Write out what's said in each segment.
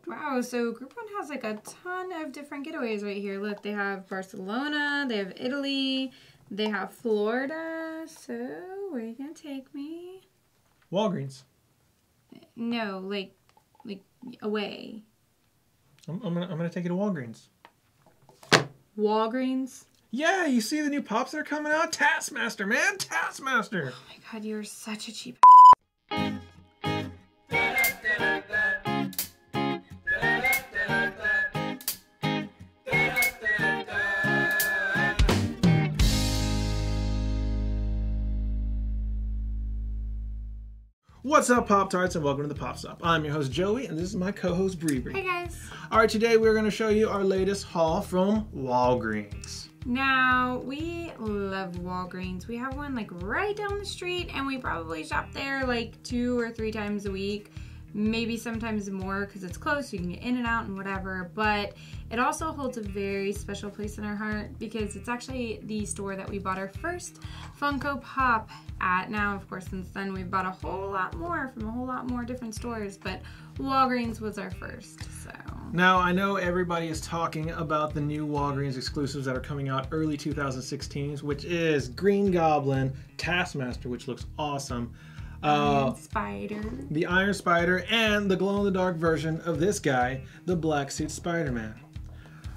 Wow, so Group 1 has like a ton of different getaways right here. Look, they have Barcelona, they have Italy, they have Florida. So, where are you gonna take me? Walgreens. No, like away. I'm gonna take you to Walgreens. Walgreens? Yeah, you see the new pops that are coming out? Taskmaster, man, Taskmaster. Oh my god, you're such a cheap. What's up, Pop-Tarts, and welcome to the Pop Stop. I'm your host, Joey, and this is my co-host, Bree. Hey, guys. All right, today we're going to show you our latest haul from Walgreens. Now, we love Walgreens. We have one like right down the street, and we probably shop there like 2 or 3 times a week. Maybe sometimes more because it's close, so you can get in and out and whatever. But it also holds a very special place in our heart because it's actually the store that we bought our first Funko Pop at. Now, of course, since then we've bought a whole lot more from a whole lot more different stores, but Walgreens was our first, so. Now, I know everybody is talking about the new Walgreens exclusives that are coming out early 2016, which is Green Goblin, Taskmaster, which looks awesome. Iron Spider. The Iron Spider, and the glow-in-the-dark version of this guy, the Black Suit Spider-Man.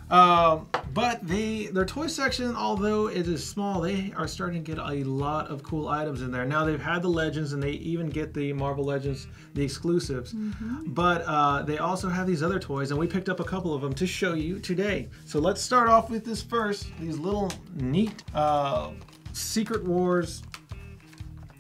But their toy section, although it is small, they are starting to get a lot of cool items in there. Now, they've had the Legends, and they even get the Marvel Legends, the exclusives. But they also have these other toys, and we picked up a couple of them to show you today. So let's start off with this first. These little neat Secret Wars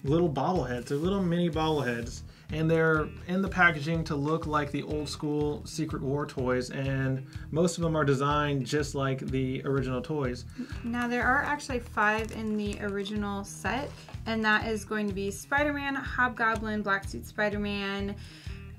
little bobbleheads. They're little mini bobbleheads, and they're in the packaging to look like the old school Secret War toys, and most of them are designed just like the original toys. Now, there are actually 5 in the original set, and that is going to be Spider-Man, Hobgoblin, Black Suit Spider-Man,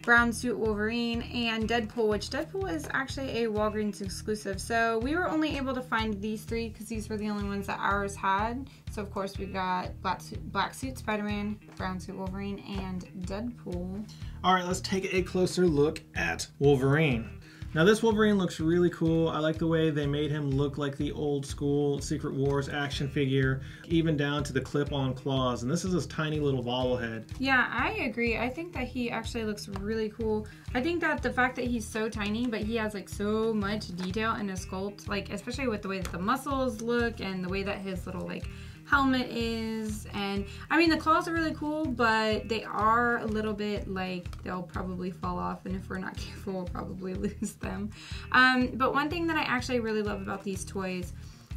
Brown Suit Wolverine, and Deadpool, which Deadpool is actually a Walgreens exclusive. So we were only able to find these 3 because these were the only ones that ours had. So of course we got Black Suit Spider-Man, Brown Suit Wolverine, and Deadpool. All right, let's take a closer look at Wolverine. Now, this Wolverine looks really cool. I like the way they made him look like the old school Secret Wars action figure, even down to the clip-on claws. And this is this tiny little bobblehead. Yeah, I agree. I think that he actually looks really cool. I think that the fact that he's so tiny, but he has like so much detail in his sculpt, like especially with the way that the muscles look and the way that his little like helmet is, and I mean the claws are really cool, but they are a little bit like they'll probably fall off, and if we're not careful we'll probably lose them. But one thing that I actually really love about these toys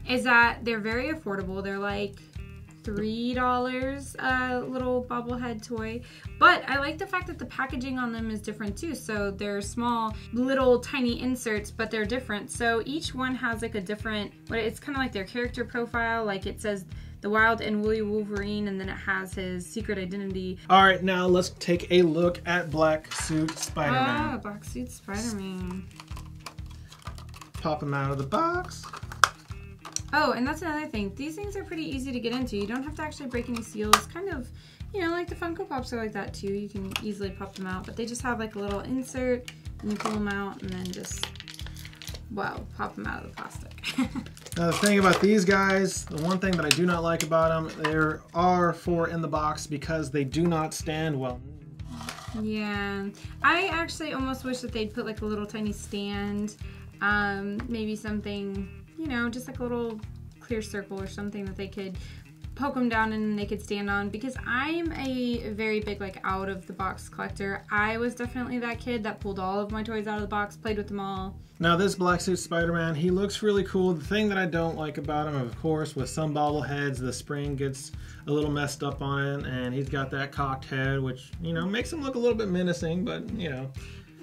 is that they're very affordable. They're like $3 a little bobblehead toy, but I like the fact that the packaging on them is different too. So they're small little tiny inserts, but they're different. So each one has like a different, it's kind of like their character profile. Like it says the Wild and Woolly Wolverine, and then it has his secret identity. All right, now let's take a look at Black Suit Spider-Man. Ah, Black Suit Spider-Man. Pop him out of the box. Oh, and that's another thing. These things are pretty easy to get into. You don't have to actually break any seals. Kind of, you know, like the Funko Pops are like that too. You can easily pop them out, but they just have like a little insert, and you pull them out, and then just, wow, pop them out of the plastic. Now, the thing about these guys, the one thing that I do not like about them, there are 4 in the box because they do not stand well. Yeah, I actually almost wish that they'd put like a little tiny stand, maybe something, you know, just like a little clear circle or something that they could poke them down and they could stand on, because I'm a very big like out of the box collector. I was definitely that kid that pulled all of my toys out of the box, played with them all. Now, this Black Suit Spider-Man, he looks really cool. The thing that I don't like about him, of course, with some bobbleheads, the spring gets a little messed up on it, and he's got that cocked head, which, you know, makes him look a little bit menacing, but, you know.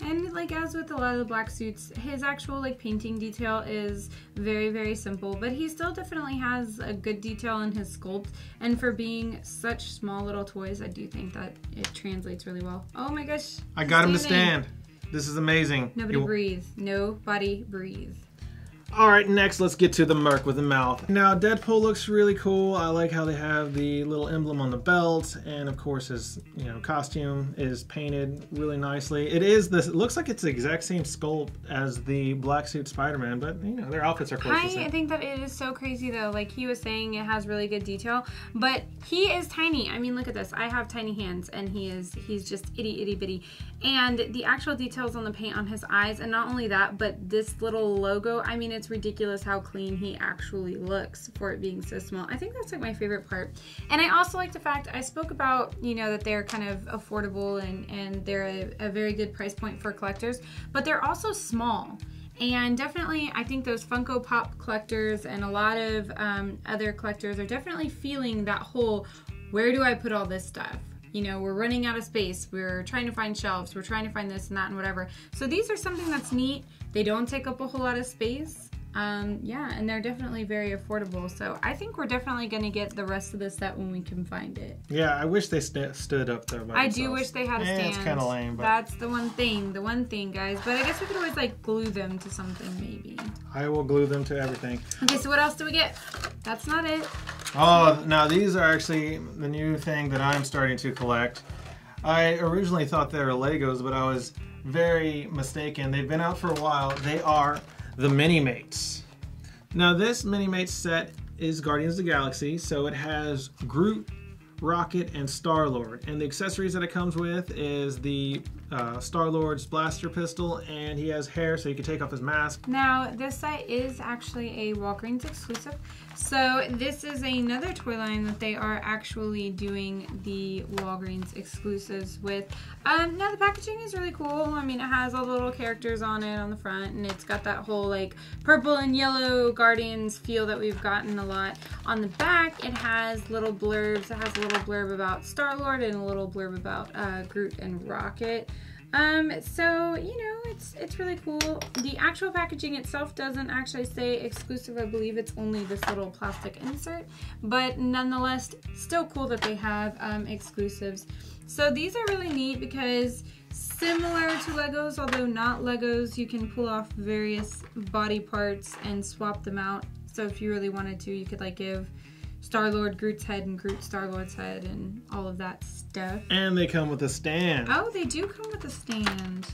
And like as with a lot of the black suits, his actual like painting detail is very, very simple, but he still definitely has a good detail in his sculpt. And for being such small little toys, I do think that it translates really well. Oh my gosh. I got him to stand. This is amazing. Nobody breathe. Nobody breathe. Alright, next let's get to the Merc with the mouth. Now Deadpool looks really cool. I like how they have the little emblem on the belt, and of course his costume is painted really nicely. It looks like it's the exact same sculpt as the black suit Spider-Man, but their outfits are close to the same. I think that it is so crazy though. Like he was saying, it has really good detail, but he is tiny. I mean, look at this. I have tiny hands, and he's just itty bitty. And the actual details on the paint on his eyes, and not only that, but this little logo. I mean, it's ridiculous how clean he actually looks for it being so small. I think that's like my favorite part. And I also like the fact I spoke about, that they're kind of affordable and they're a very good price point for collectors, but they're also small. And definitely, I think those Funko Pop collectors and a lot of other collectors are definitely feeling that whole, where do I put all this stuff? We're running out of space. We're trying to find shelves. We're trying to find this and that and whatever. So these are something that's neat. They don't take up a whole lot of space. Yeah, and they're definitely very affordable. So I think we're definitely going to get the rest of the set when we can find it. Yeah, I wish they stood up there by I themselves. do wish they had a stand. It's kind of lame, but that's the one thing, guys. But I guess we could always like glue them to something, maybe. I will glue them to everything. Okay, so what else do we get? That's not it. Oh, now these are actually the new thing that I'm starting to collect. I originally thought they were Legos, but I was very mistaken. They've been out for a while. They are the Mini-Mates. Now this Mini-Mates set is Guardians of the Galaxy, so it has Groot, Rocket, and Star-Lord. And the accessories that it comes with is the Star-Lord's blaster pistol, and he has hair so he can take off his mask. Now, this set is actually a Walgreens exclusive. So this is another toy line that they are actually doing the Walgreens exclusives with. Now the packaging is really cool. I mean, it has all the little characters on it on the front, and it's got that whole like purple and yellow Guardians feel that we've gotten a lot. On the back, it has little blurbs. It has a little blurb about Star-Lord and a little blurb about Groot and Rocket. So, it's really cool. The actual packaging itself doesn't actually say exclusive. I believe it's only this little plastic insert, but nonetheless, still cool that they have exclusives. So these are really neat because similar to Legos, although not Legos, you can pull off various body parts and swap them out. So if you really wanted to, you could like give Star-Lord Groot's head and Groot Star-Lord's head and all of that stuff. And they come with a stand. Oh, they do come with a stand.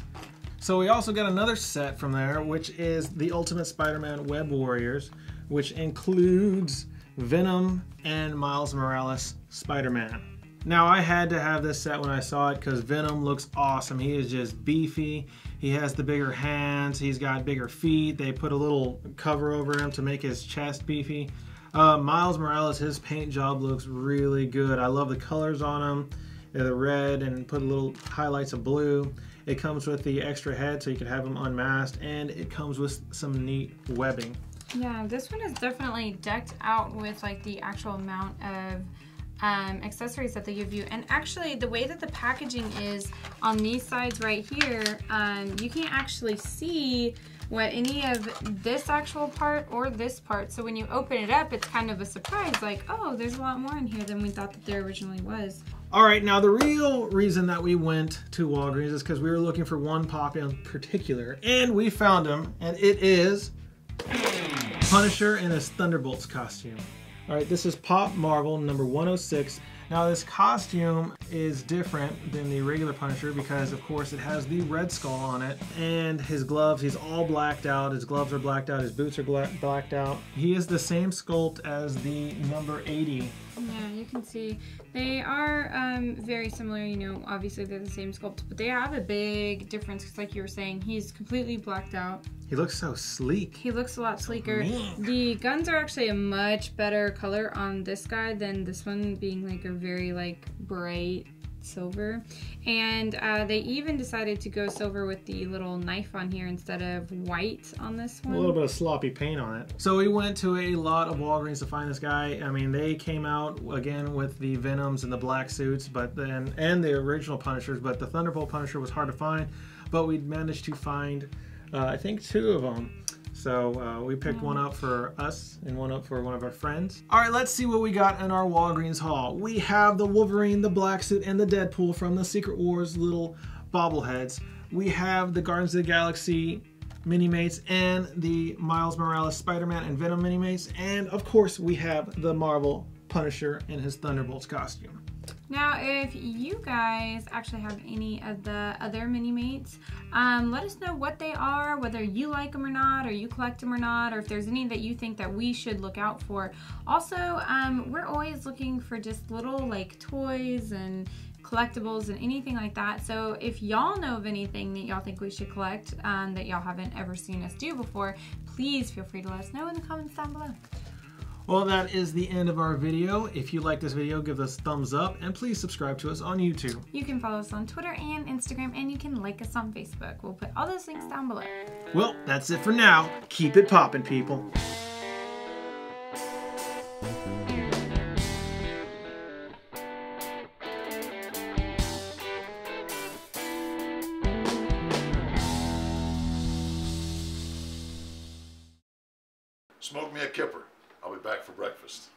So we also got another set from there, which is the Ultimate Spider-Man Web Warriors, which includes Venom and Miles Morales Spider-Man. Now I had to have this set when I saw it because Venom looks awesome. He is just beefy. He has the bigger hands. He's got bigger feet. They put a little cover over him to make his chest beefy. Miles Morales, his paint job looks really good. I love the colors on him. The red and put a little highlights of blue. It comes with the extra head so you can have him unmasked, and it comes with some neat webbing. Yeah, this one is definitely decked out with like the actual amount of accessories that they give you. And actually the way that the packaging is on these sides right here, you can't actually see what any of this actual part or this part. So when you open it up, it's kind of a surprise, like, oh, there's a lot more in here than we thought that there originally was. All right, now the real reason that we went to Walgreens is because we were looking for one pop in particular, and we found him, and it is Punisher in his Thunderbolts costume. All right, this is Pop Marvel number 106. Now this costume is different than the regular Punisher because of course it has the Red Skull on it, and his gloves, he's all blacked out. His gloves are blacked out, his boots are blacked out. He is the same sculpt as the number 80. Yeah, you can see they are very similar, obviously they're the same sculpt, but they have a big difference because like you were saying, he's completely blacked out. He looks so sleek. He looks a lot sleeker. Man. The guns are actually a much better color on this guy than this one, being like a very like bright silver. And they even decided to go silver with the little knife on here instead of white on this one. A little bit of sloppy paint on it. So we went to a lot of Walgreens to find this guy. I mean, they came out again with the Venoms and the black suits, and the original Punishers, but the Thunderbolt Punisher was hard to find. But we managed to find, I think, 2 of them. So we picked one up for us and one up for one of our friends. All right, let's see what we got in our Walgreens haul. We have the Wolverine, the Black Suit, and the Deadpool from the Secret Wars little bobbleheads. We have the Guardians of the Galaxy mini-mates and the Miles Morales Spider-Man and Venom mini-mates. And of course we have the Marvel Punisher in his Thunderbolts costume. Now, if you guys actually have any of the other mini-mates, let us know what they are, whether you like them or not, or you collect them or not, or if there's any that you think that we should look out for. Also, we're always looking for just little like toys and collectibles and anything like that. So if y'all know of anything that y'all think we should collect that y'all haven't ever seen us do before, please feel free to let us know in the comments down below. Well, that is the end of our video. If you like this video, give us a thumbs up and please subscribe to us on YouTube. You can follow us on Twitter and Instagram, and you can like us on Facebook. We'll put all those links down below. Well, that's it for now. Keep it poppin', people. Smoke me a kipper. I'll be back for breakfast.